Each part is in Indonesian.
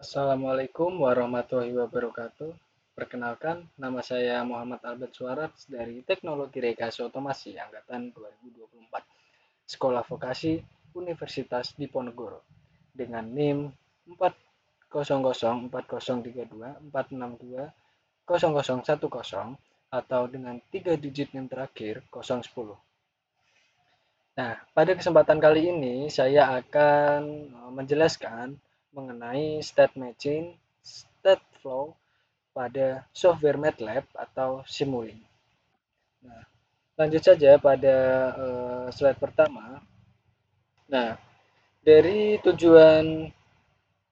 Assalamualaikum warahmatullahi wabarakatuh. Perkenalkan, nama saya Muhammad Albert Suarats dari Teknologi Rekayasa Otomasi Angkatan 2024, Sekolah Vokasi Universitas Diponegoro, dengan NIM 4004032462010 atau dengan 3 digit NIM terakhir 010. Nah, pada kesempatan kali ini saya akan menjelaskan mengenai state matching, state flow pada software MATLAB atau Simulink. Nah, lanjut saja pada slide pertama. Nah, dari tujuan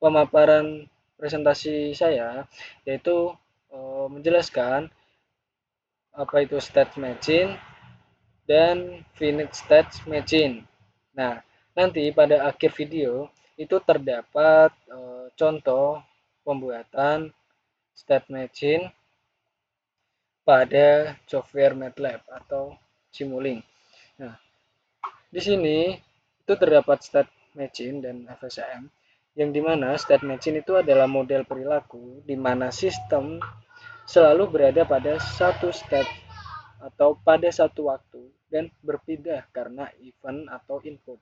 pemaparan presentasi saya yaitu menjelaskan apa itu state matching dan finite state matching. Nah, nanti pada akhir video itu terdapat contoh pembuatan state matching pada software MATLAB atau Simulink. Nah, di sini itu terdapat state matching dan FSM yang dimana state matching itu adalah model perilaku di mana sistem selalu berada pada satu state atau pada satu waktu dan berpindah karena event atau input.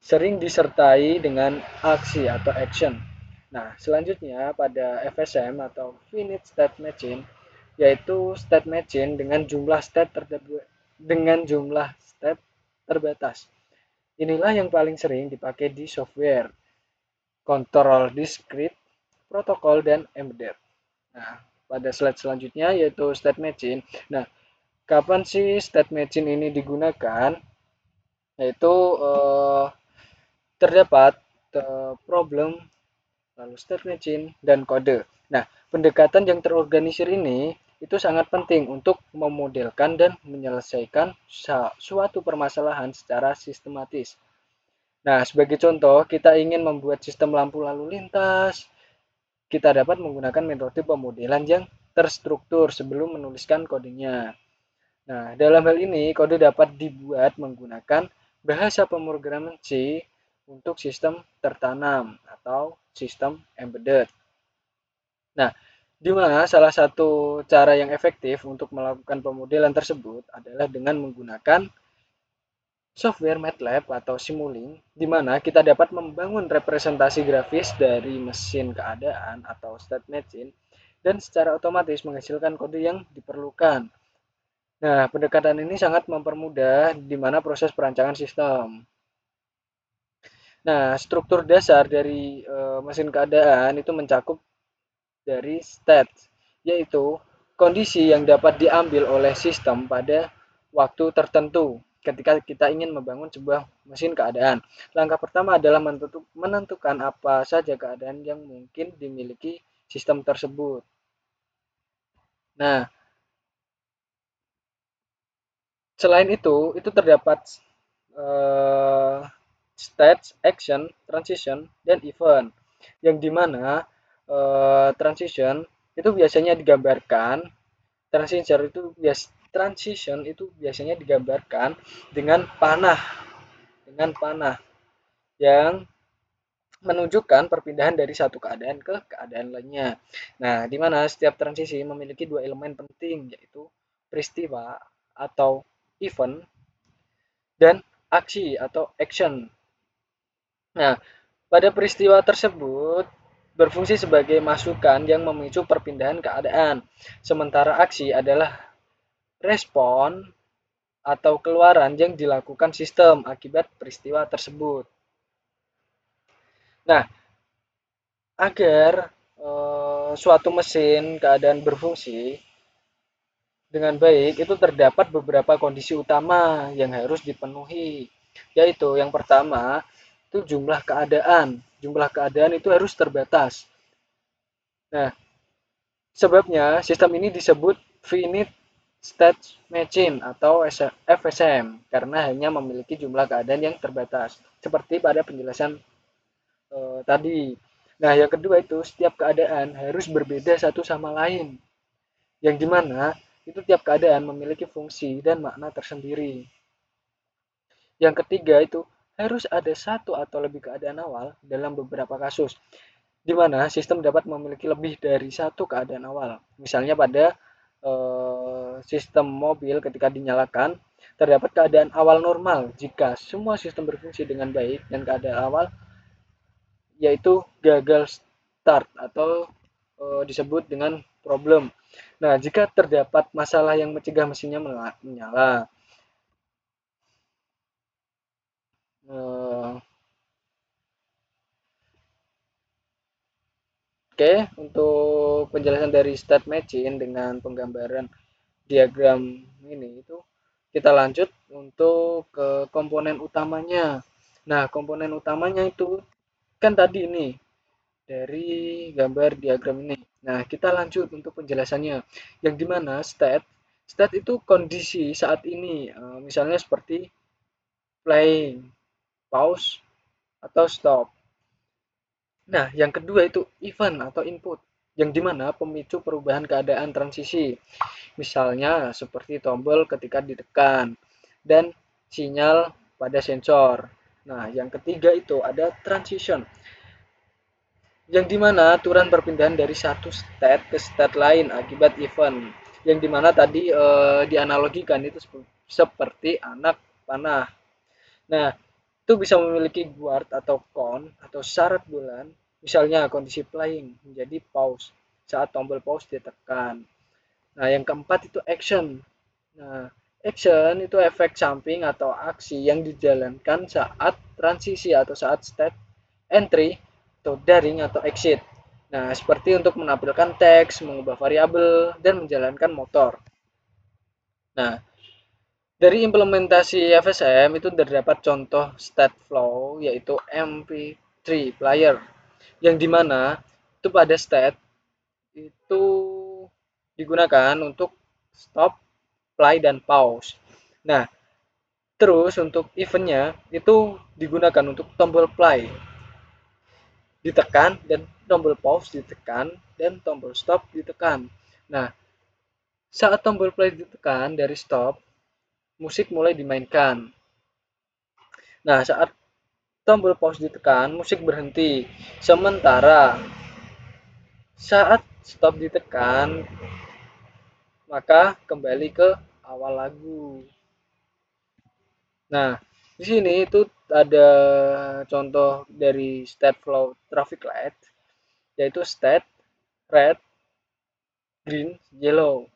Sering disertai dengan aksi atau action. Nah, selanjutnya pada FSM atau finite state matching yaitu state matching dengan jumlah state terbatas. Inilah yang paling sering dipakai di software, kontrol discrete, protokol, dan embedded. Nah, pada slide selanjutnya yaitu state matching. Nah, kapan sih state matching ini digunakan? Yaitu terdapat problem, lalu state matching, dan kode. Nah, pendekatan yang terorganisir ini itu sangat penting untuk memodelkan dan menyelesaikan suatu permasalahan secara sistematis. Nah, sebagai contoh, kita ingin membuat sistem lampu lalu lintas, kita dapat menggunakan metode pemodelan yang terstruktur sebelum menuliskan kodenya. Nah, dalam hal ini, kode dapat dibuat menggunakan bahasa pemrograman C untuk sistem tertanam atau sistem embedded. Nah, di mana salah satu cara yang efektif untuk melakukan pemodelan tersebut adalah dengan menggunakan software MATLAB atau Simulink, di mana kita dapat membangun representasi grafis dari mesin keadaan atau state machine dan secara otomatis menghasilkan kode yang diperlukan. Nah, pendekatan ini sangat mempermudah di mana proses perancangan sistem. Nah, struktur dasar dari mesin keadaan itu mencakup dari state, yaitu kondisi yang dapat diambil oleh sistem pada waktu tertentu ketika kita ingin membangun sebuah mesin keadaan. Langkah pertama adalah menentukan apa saja keadaan yang mungkin dimiliki sistem tersebut. Nah, selain itu terdapat stage, action, transition, dan event. Yang dimana transition itu biasanya digambarkan, transition itu biasanya digambarkan dengan panah yang menunjukkan perpindahan dari satu keadaan ke keadaan lainnya. Nah, di mana setiap transisi memiliki dua elemen penting yaitu peristiwa atau event dan aksi atau action. Nah, pada peristiwa tersebut berfungsi sebagai masukan yang memicu perpindahan keadaan, sementara aksi adalah respon atau keluaran yang dilakukan sistem akibat peristiwa tersebut. Nah, agar suatu mesin keadaan berfungsi dengan baik, itu terdapat beberapa kondisi utama yang harus dipenuhi, yaitu yang pertama itu jumlah keadaan. Jumlah keadaan itu harus terbatas. Nah, sebabnya sistem ini disebut finite state machine atau FSM karena hanya memiliki jumlah keadaan yang terbatas. Seperti pada penjelasan tadi. Nah, yang kedua itu setiap keadaan harus berbeda satu sama lain. Yang dimana itu tiap keadaan memiliki fungsi dan makna tersendiri. Yang ketiga itu harus ada satu atau lebih keadaan awal dalam beberapa kasus. di mana sistem dapat memiliki lebih dari satu keadaan awal. Misalnya pada sistem mobil ketika dinyalakan, terdapat keadaan awal normal jika semua sistem berfungsi dengan baik dan keadaan awal yaitu gagal start atau disebut dengan problem. Nah, jika terdapat masalah yang mencegah mesinnya menyala. Eh, Oke, untuk penjelasan dari state machine dengan penggambaran diagram ini itu kita lanjut untuk ke komponen utamanya. Nah, komponen utamanya itu kan tadi ini dari gambar diagram ini. Nah, kita lanjut untuk penjelasannya. Yang dimana state itu kondisi saat ini, misalnya seperti playing, pause, atau stop. Nah, yang kedua itu event atau input, yang dimana pemicu perubahan keadaan transisi. Misalnya seperti tombol ketika ditekan dan sinyal pada sensor. Nah, yang ketiga itu ada transition, yang dimana aturan perpindahan dari satu state ke state lain akibat event. Yang dimana tadi dianalogikan itu seperti anak panah. Nah, itu bisa memiliki guard atau con atau syarat bulan, misalnya kondisi playing menjadi pause saat tombol pause ditekan. Nah, yang keempat itu action. Nah, action itu efek samping atau aksi yang dijalankan saat transisi atau saat state entry atau daring atau exit. Nah, seperti untuk menampilkan teks, mengubah variabel, dan menjalankan motor. Nah, dari implementasi FSM itu terdapat contoh state flow yaitu MP3 player yang dimana itu pada state itu digunakan untuk stop, play, dan pause. Nah, terus untuk eventnya itu digunakan untuk tombol play ditekan dan tombol pause ditekan dan tombol stop ditekan. Nah, saat tombol play ditekan dari stop, musik mulai dimainkan. Nah, saat tombol pause ditekan, musik berhenti. Sementara saat stop ditekan, maka kembali ke awal lagu. Nah, di sini itu ada contoh dari state flow traffic light, yaitu state, red, green, yellow.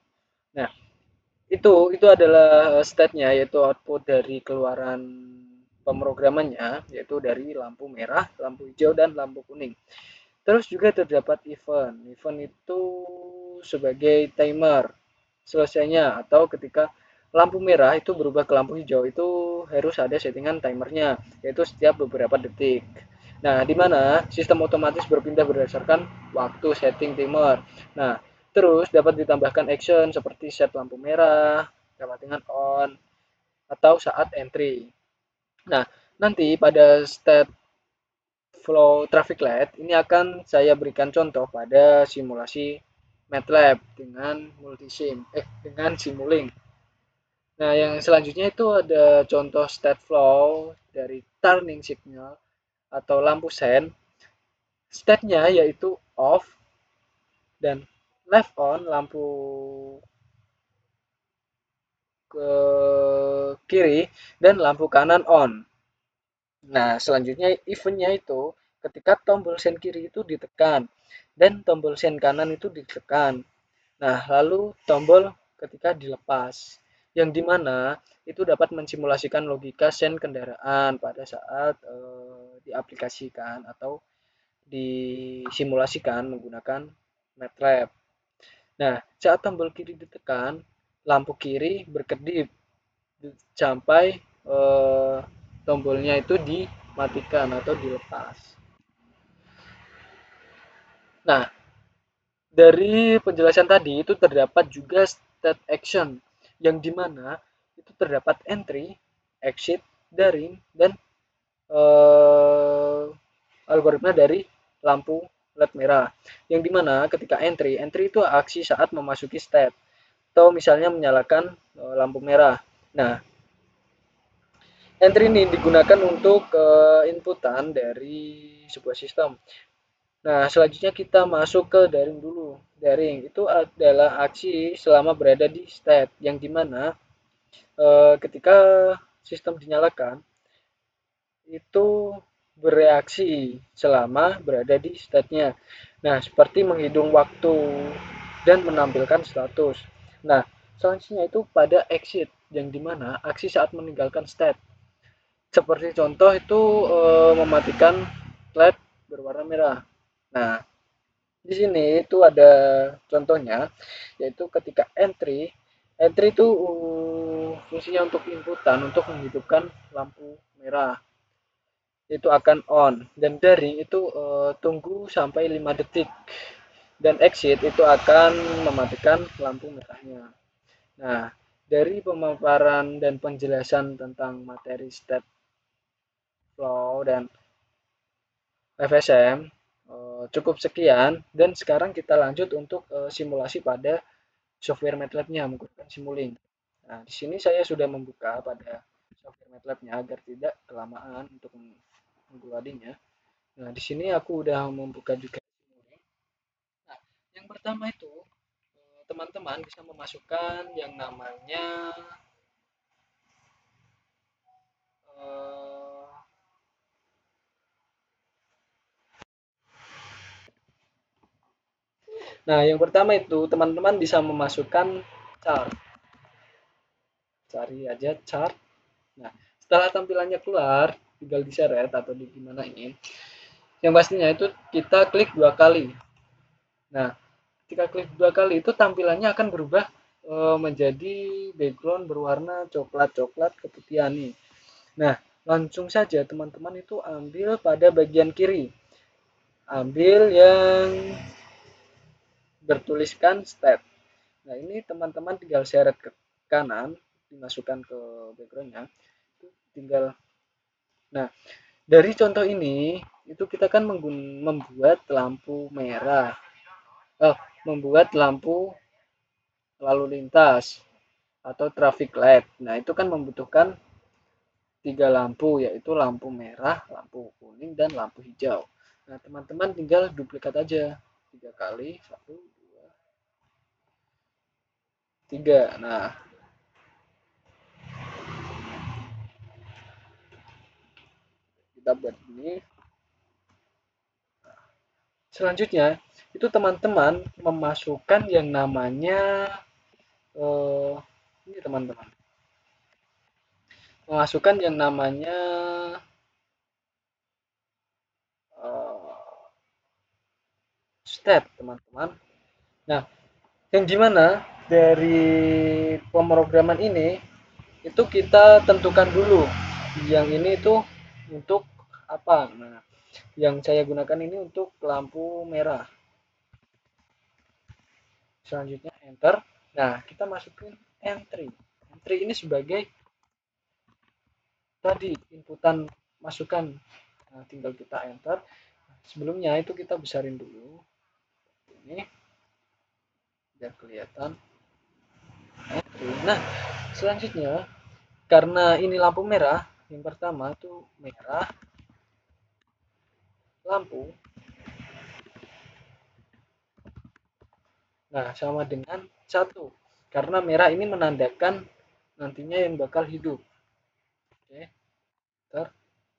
Nah, itu adalah state-nya, yaitu output dari keluaran pemrogramannya, yaitu dari lampu merah, lampu hijau, dan lampu kuning. Terus juga terdapat event. Event itu sebagai timer selesainya atau ketika lampu merah itu berubah ke lampu hijau itu harus ada settingan timernya yaitu setiap beberapa detik. Nah, di mana sistem otomatis berpindah berdasarkan waktu setting timer. Nah, terus dapat ditambahkan action seperti set lampu merah, dapat dengan on, atau saat entry. Nah, nanti pada state flow traffic light ini akan saya berikan contoh pada simulasi MATLAB dengan multisim dengan Simulink. Nah, yang selanjutnya itu ada contoh state flow dari turning signal atau lampu sen. State-nya yaitu off dan left on lampu ke kiri dan lampu kanan on. Nah, selanjutnya eventnya itu ketika tombol sen kiri itu ditekan dan tombol sen kanan itu ditekan. Nah, lalu tombol ketika dilepas, yang dimana itu dapat mensimulasikan logika sen kendaraan pada saat diaplikasikan atau disimulasikan menggunakan MATLAB. Nah, saat tombol kiri ditekan, lampu kiri berkedip sampai tombolnya itu dimatikan atau dilepas. Nah, dari penjelasan tadi itu terdapat juga state action yang dimana itu terdapat entry, exit, daring, dan eh, algoritma dari lampu LED merah. Yang dimana ketika entry itu aksi saat memasuki state atau misalnya menyalakan lampu merah. Nah, entry ini digunakan untuk inputan dari sebuah sistem. Nah, selanjutnya kita masuk ke daring dulu. Daring itu adalah aksi selama berada di state yang dimana ketika sistem dinyalakan itu bereaksi selama berada di state-nya. Nah, seperti menghitung waktu dan menampilkan status. Nah, selanjutnya itu pada exit yang dimana aksi saat meninggalkan state. Seperti contoh itu mematikan LED berwarna merah. Nah, di sini itu ada contohnya, yaitu ketika entry, entry itu fungsinya untuk inputan untuk menghidupkan lampu merah, itu akan on, dan daring itu tunggu sampai 5 detik, dan exit itu akan mematikan lampu merahnya. Nah, dari pemaparan dan penjelasan tentang materi state flow dan FSM cukup sekian, dan sekarang kita lanjut untuk simulasi pada software MATLAB-nya menggunakan Simulink. Nah, di sini saya sudah membuka pada software MATLAB-nya agar tidak kelamaan untuk mengguladinya. Nah, di sini aku udah membuka juga Simulink. Nah, yang pertama itu teman-teman bisa memasukkan yang namanya eh, nah, yang pertama itu teman-teman bisa memasukkan chart. Cari aja chart. Nah, setelah tampilannya keluar, tinggal diseret atau di gimana ini. Yang pastinya itu kita klik 2 kali. Nah, ketika klik 2 kali itu tampilannya akan berubah menjadi background berwarna coklat-coklat keputihan nih. Nah, langsung saja teman-teman itu ambil pada bagian kiri. Ambil yang bertuliskan state. Nah, ini teman-teman tinggal seret ke kanan, dimasukkan ke backgroundnya. Tinggal. Nah, dari contoh ini, itu kita kan membuat lampu merah. Oh, membuat lampu lalu lintas atau traffic light. Nah, itu kan membutuhkan 3 lampu, yaitu lampu merah, lampu kuning, dan lampu hijau. Nah, teman-teman tinggal duplikat aja 3 kali, 1, 2, 3. Nah, kita buat ini. Selanjutnya, itu teman-teman memasukkan yang namanya ini teman-teman memasukkan yang namanya uh, step teman-teman. Nah, yang gimana dari pemrograman ini itu kita tentukan dulu yang ini itu untuk apa. Nah, yang saya gunakan ini untuk lampu merah. Selanjutnya enter. Nah, kita masukin entry. Entry ini sebagai tadi inputan masukan. Nah, tinggal kita enter. Sebelumnya itu kita besarin dulu ini biar kelihatan. Nah, selanjutnya karena ini lampu merah, yang pertama itu merah lampu. Nah, sama dengan 1. Karena merah ini menandakan nantinya yang bakal hidup. Oke.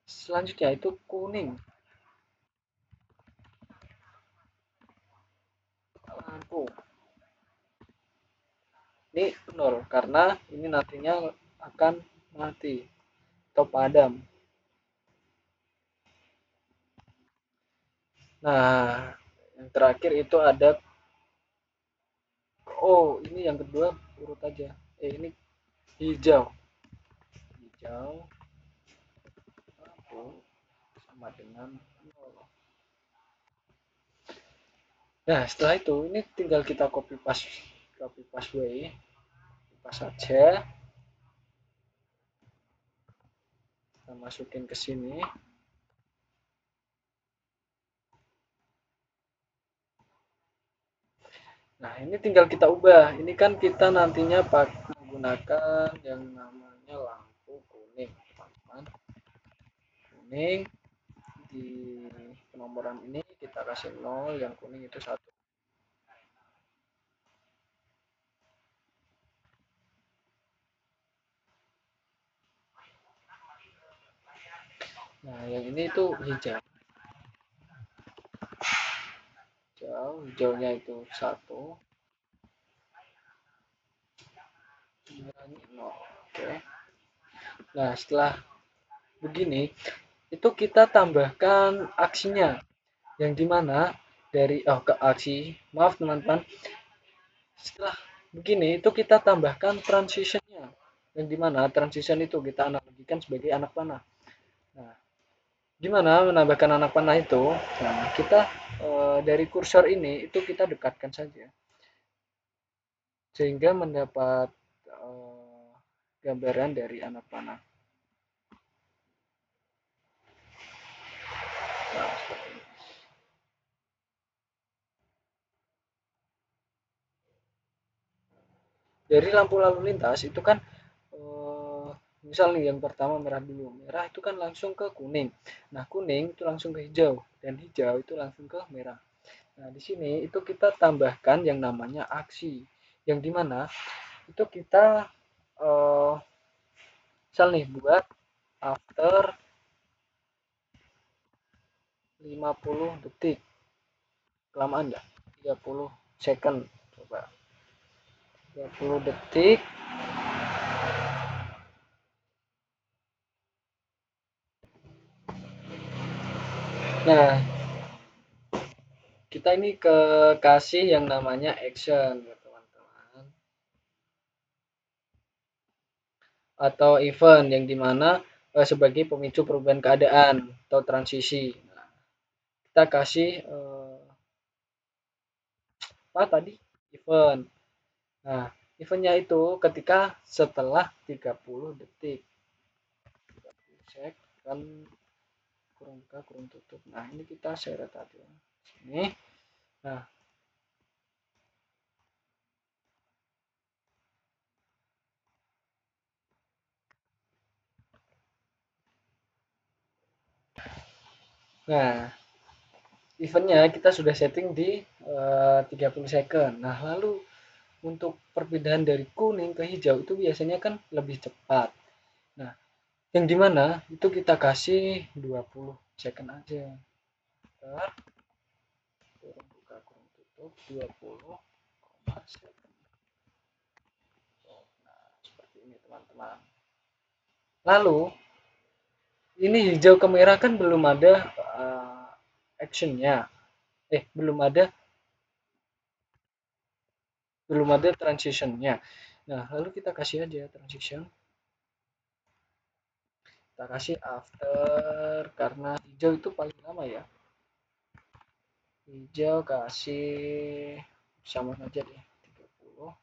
Selanjutnya itu kuning. Lampu. Ini 0 karena ini nantinya akan mati atau padam. Nah, yang terakhir itu ada ini yang kedua urut aja. Ini hijau. Hijau lampu sama dengan 0. Nah, setelah itu ini tinggal kita copy paste way, pas saja kita masukin ke sini. Nah, ini tinggal kita ubah. Ini kan kita nantinya menggunakan yang namanya lampu kuning, teman-teman. Kuning di penomoran ini kita kasih 0, yang kuning itu 1. Nah, yang ini itu hijau. Hijaunya itu 1, merahnya 0. Oke. Nah, setelah begini, itu kita tambahkan aksinya. Yang dimana dari ke aksi, maaf teman-teman, setelah begini itu kita tambahkan transitionnya. Yang dimana transition itu kita analogikan sebagai anak panah. Nah, gimana menambahkan anak panah itu? Nah, kita dari kursor ini itu kita dekatkan saja sehingga mendapat gambaran dari anak panah. Nah, seperti ini. Dari lampu lalu lintas itu kan misal nih yang pertama merah dulu. Merah itu kan langsung ke kuning. Nah, kuning itu langsung ke hijau dan hijau itu langsung ke merah. Nah, di sini itu kita tambahkan yang namanya aksi. Yang dimana itu kita misal nih buat after 50 detik. Kelamaan enggak? 30 second. Coba. 30 detik. Nah, kita ini kasih yang namanya action ya teman-teman, atau event yang dimana sebagai pemicu perubahan keadaan atau transisi. Nah, kita kasih apa tadi, event. Nah, eventnya itu ketika setelah 30 detik, 30 sek kan, kurung buka kurung tutup. Nah, ini kita seret aja sini. Nah, nah eventnya kita sudah setting di 30 second. Nah, lalu untuk perpindahan dari kuning ke hijau itu biasanya kan lebih cepat. Nah, yang dimana itu kita kasih 20 second aja. Bentar, kurung buka kurung tutup 20 second. Nah, seperti ini teman-teman. Lalu ini hijau ke merah kan belum ada actionnya, belum ada transitionnya. Nah, lalu kita kasih aja transition, kita kasih after karena hijau itu paling lama ya. Hijau kasih sama aja deh 30.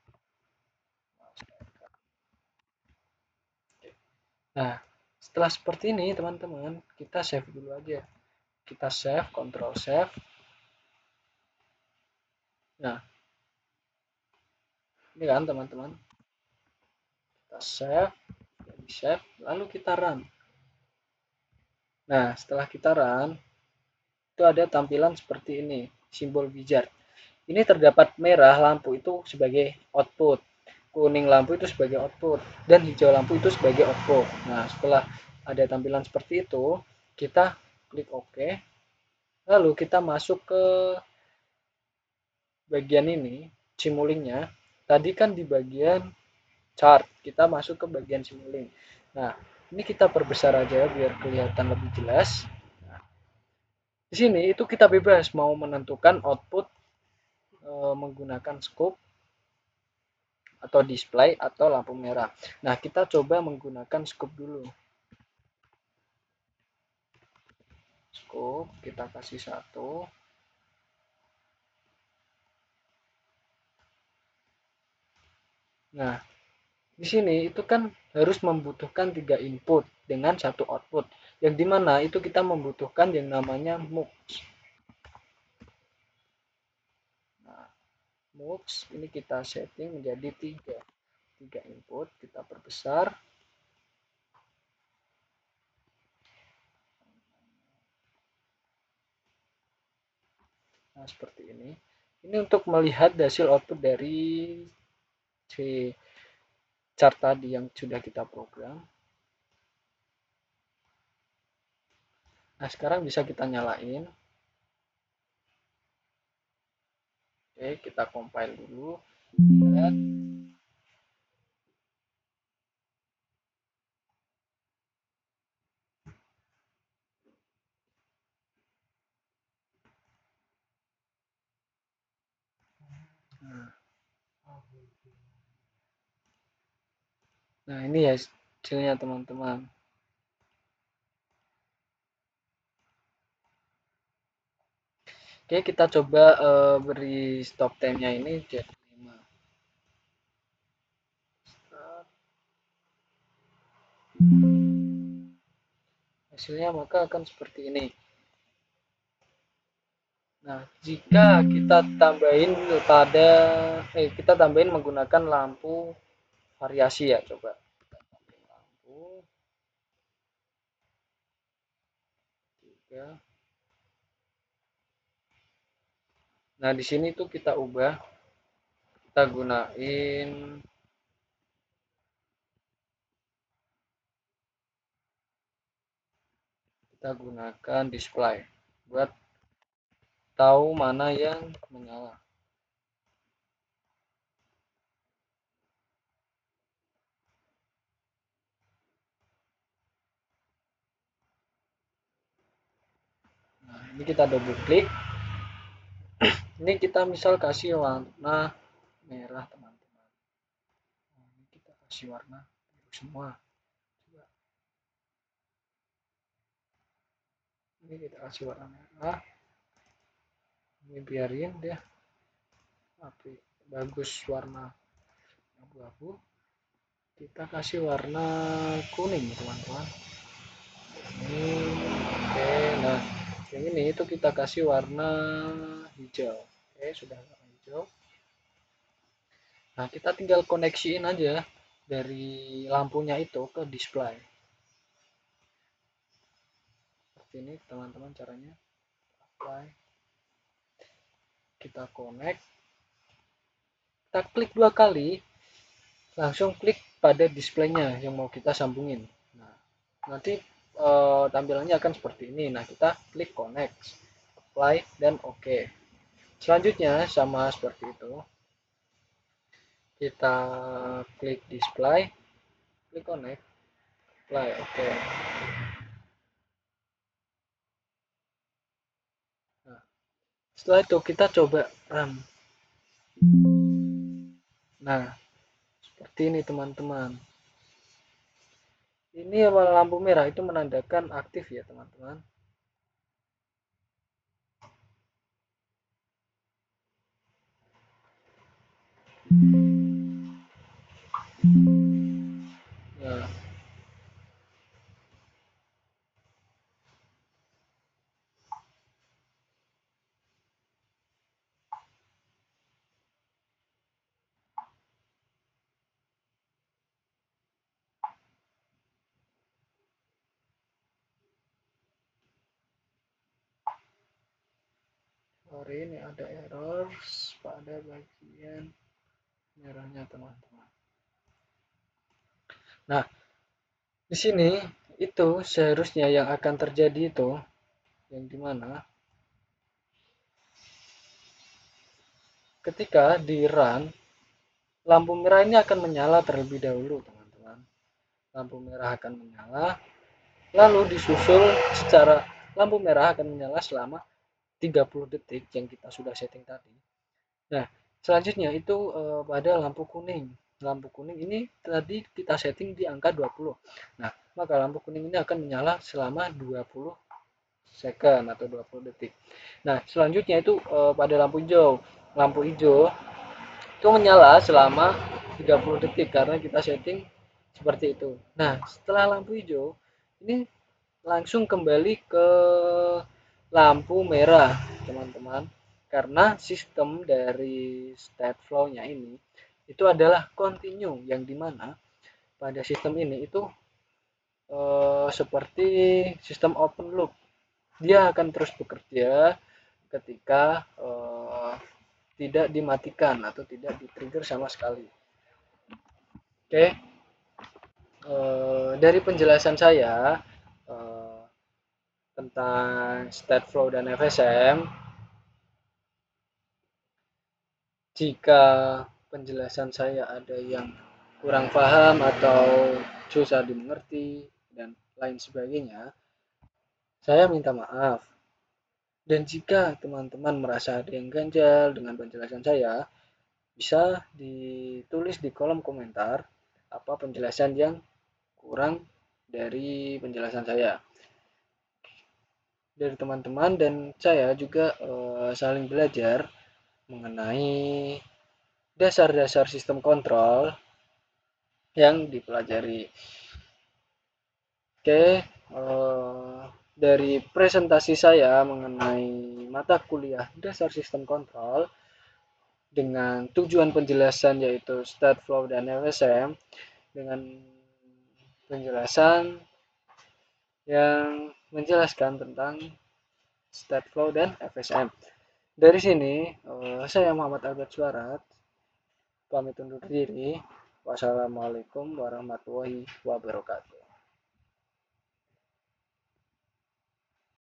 Nah, setelah seperti ini teman-teman, kita save dulu aja. Kita save, control save. Nah, ini kan teman-teman, kita save, jadi save, lalu kita run. Nah, setelah kita run, itu ada tampilan seperti ini, simbol wizard. Ini terdapat merah lampu itu sebagai output, kuning lampu itu sebagai output, dan hijau lampu itu sebagai output. Nah, setelah ada tampilan seperti itu, kita klik OK. Lalu kita masuk ke bagian ini, simulingnya. Tadi kan di bagian chart, kita masuk ke bagian simuling. Nah, ini kita perbesar aja biar kelihatan lebih jelas. Nah, di sini itu kita bebas mau menentukan output menggunakan scope atau display atau lampu merah. Nah, kita coba menggunakan scope dulu. Scope kita kasih 1. Nah, di sini itu kan harus membutuhkan 3 input dengan 1 output. Yang dimana itu kita membutuhkan yang namanya mux. Nah, mux ini kita setting menjadi 3 input, kita perbesar. Nah, seperti ini. Ini untuk melihat hasil output dari si chart tadi yang sudah kita program. Nah, sekarang bisa kita nyalain. Oke, kita compile dulu. Nah, ini ya hasilnya teman-teman. Oke, kita coba beri stop time-nya ini jadi 5. Hasilnya maka akan seperti ini. Nah, jika kita tambahin pada kita tambahin menggunakan lampu variasi ya, coba. Lampu 3. Nah, di sini tuh kita ubah, kita gunain display buat tahu mana yang menyala. Nah, ini kita double klik. Ini kita misal kasih warna merah, teman-teman. Nah, ini kita kasih warna biru semua. Coba. Ini kita kasih warna merah. Ini biarin deh. Tapi bagus warna abu-abu. Kita kasih warna kuning, teman-teman. Ini oke. Nah, yang ini itu kita kasih warna hijau. Oke, sudah warna hijau. Nah, kita tinggal koneksiin aja dari lampunya itu ke display. Seperti ini, teman-teman, caranya. Apply. Kita connect. Kita klik 2 kali, langsung klik pada displaynya yang mau kita sambungin. Nah, nanti tampilannya akan seperti ini. Nah, kita klik connect, apply, dan OK. Selanjutnya sama seperti itu. Kita klik display, klik connect, apply, OK. Nah, setelah itu kita coba run. Nah, seperti ini teman-teman. Ini lampu merah itu menandakan aktif ya teman-teman. Nah, sorry ini ada error pada bagian merahnya teman-teman. Nah, di sini itu seharusnya yang akan terjadi itu yang dimana ketika di run lampu merah ini akan menyala terlebih dahulu teman-teman. Lampu merah akan menyala, lalu disusul secara lampu merah akan menyala selama 30 detik yang kita sudah setting tadi. Nah, selanjutnya itu pada lampu kuning. Lampu kuning ini tadi kita setting di angka 20. Nah, maka lampu kuning ini akan menyala selama 20 second atau 20 detik. Nah, selanjutnya itu pada lampu hijau. Lampu hijau itu menyala selama 30 detik karena kita setting seperti itu. Nah, setelah lampu hijau ini langsung kembali ke lampu merah, teman-teman. Karena sistem dari state flow-nya ini itu adalah continue yang dimana pada sistem ini itu seperti sistem open loop. Dia akan terus bekerja ketika tidak dimatikan atau tidak di-trigger sama sekali. Oke, dari penjelasan saya tentang Stateflow dan FSM, jika penjelasan saya ada yang kurang paham atau susah dimengerti dan lain sebagainya, saya minta maaf. Dan jika teman-teman merasa ada yang ganjal dengan penjelasan saya, bisa ditulis di kolom komentar apa penjelasan yang kurang dari penjelasan saya. Dari teman-teman dan saya juga saling belajar mengenai dasar-dasar sistem kontrol yang dipelajari. Oke, dari presentasi saya mengenai mata kuliah dasar sistem kontrol dengan tujuan penjelasan yaitu state flow dan FSM dengan penjelasan yang menjelaskan tentang state flow dan FSM. Dari sini, saya Muhammad Albert Suarat, pamit undur diri. Wassalamualaikum warahmatullahi wabarakatuh.